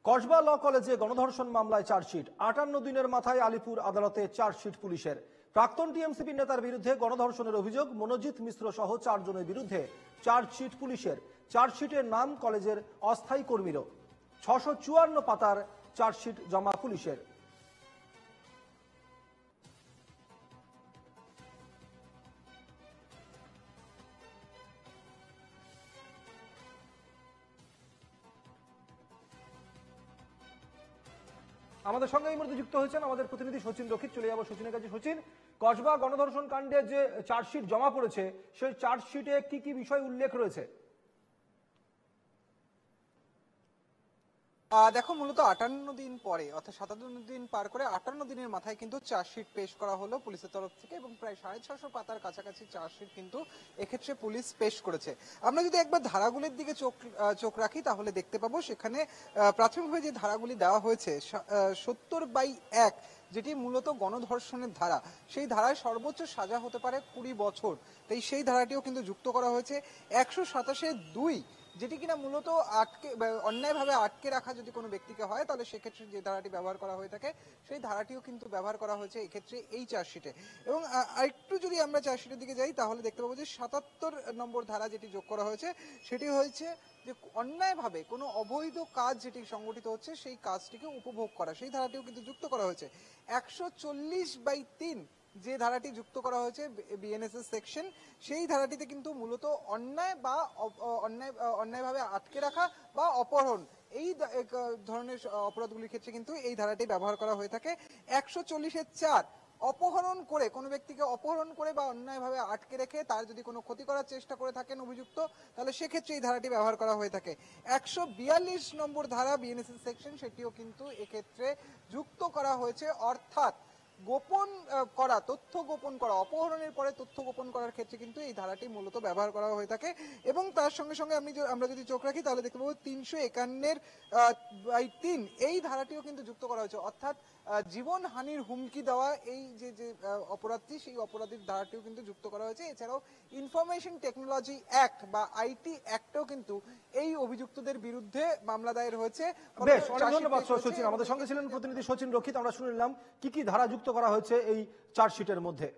কসবা ল কলেজে গণধর্ষণ মামলায় চার্জশিট। 58 দিনের মাথায় আলিপুর আদালতে চার্জশিট পুলিশের। প্রাক্তন টিএমসিপি নেতার বিরুদ্ধে গণধর্ষণের অভিযোগ, মনোজিৎ মিশ্র সহ 4 জনের বিরুদ্ধে চার্জশিট পুলিশের। চার্জশিটের নাম কলেজের অস্থায়ী কর্মীরও। 654 পাতার চার্জশিট জমা পুলিশের। আমাদের সঙ্গে এই মুহূর্তে যুক্ত হয়েছেন আমাদের প্রতিনিধি সচিন রক্ষিত। চলে যাবো সচিনের কাছে। সচিন, কসবা গণধর্ষণ কাণ্ডে যে চার্জশিট জমা পড়েছে, সেই চার্জশিটে কি কি বিষয় উল্লেখ রয়েছে? দেখো, মূলত 58 দিন পরে, অর্থাৎ 57 দিন পার করে 58 দিনের মাথায় কিন্তু চার্জশিট পেশ করা হলো পুলিশের তরফ থেকে, এবং প্রায় 650 পাতার কাছাকাছি চার্জশিট কিন্তু এক্ষেত্রে পুলিশ পেশ করেছে। আমরা যদি একবার ধারাগুলির দিকে চোখ রাখি তাহলে দেখতে পাবো সেখানে প্রাথমিকভাবে যে ধারাগুলি দেওয়া হয়েছে 70/1, যেটি মূলত গণধর্ষণের ধারা, সেই ধারায় সর্বোচ্চ সাজা হতে পারে 20 বছর। তাই সেই ধারাটিও কিন্তু যুক্ত করা হয়েছে। 127(2), যেটি কিনা মূলত অন্যায়ভাবে আটকে রাখা যদি কোনো ব্যক্তিকে হয় তাহলে সেক্ষেত্রে যে ধারাটি ব্যবহার করা হয়ে থাকে সেই ধারাটিও কিন্তু ব্যবহার করা হয়েছে এক্ষেত্রে এই চার্জশিটে। এবং আরেকটু যদি আমরা চার্জশিটের দিকে যাই তাহলে দেখতে পাবো যে 77 নম্বর ধারা যেটি যোগ করা হয়েছে সেটি হয়েছে যে অন্যায়ভাবে কোনো অবৈধ কাজ যেটি সংগঠিত হচ্ছে সেই কাজটিকে উপভোগ করা, সেই ধারাটিও কিন্তু যুক্ত করা হয়েছে। 140/3 যে ধারাটি যুক্ত করা হয়েছে বিএনএসএস সেকশন, সেই ধারাটিতে কিন্তু মূলত অন্যায় বা অন্যায়ভাবে আটকে রাখা বা অপহরণ, এই ধরনের অপরাধগুলির ক্ষেত্রে কিন্তু এই ধারাটি ব্যবহার করা হয়ে থাকে। 140(4), অপহরণ করে, কোনো ব্যক্তিকে অপহরণ করে বা অন্যায়ভাবে আটকে রেখে তার যদি কোনো ক্ষতি করার চেষ্টা করে থাকেন অভিযুক্ত, তাহলে সেক্ষেত্রে এই ধারাটি ব্যবহার করা হয়ে থাকে। 142 নম্বর ধারা বিএনএসএস সেকশন, সেটিও কিন্তু এক্ষেত্রে যুক্ত করা হয়েছে। অর্থাৎ গোপন করা, তথ্য গোপন করা, অপহরণের পরে তথ্য গোপন করার ক্ষেত্রে কিন্তু এই ধারাটি মূলত ব্যবহার করা হয়ে থাকে। এবং তার সঙ্গে সঙ্গে আমরা যদি চোখ রাখি তাহলে দেখতে পাবো 351/3 এই ধারাটিও কিন্তু যুক্ত করা হয়েছে। অর্থাৎ জীবন হানির হুমকি দেওয়া, এই যে অপরাধটি, সেই অপরাধীর ধারাটিও কিন্তু যুক্ত করা হয়েছে। এছাড়াও ইনফরমেশন টেকনোলজি অ্যাক্ট বা আইটি অ্যাক্টও কিন্তু এই অভিযুক্তদের বিরুদ্ধে মামলা দায়ের হয়েছে। বেশ, অনেক ধন্যবাদ সচিন। আমাদের সঙ্গে ছিলেন প্রতিনিধি সচিন রক্ষিত। আমরা শুনে নিলাম কি কি ধারা যুক্ত করা হয়েছে এই চার্জশিটের মধ্যে।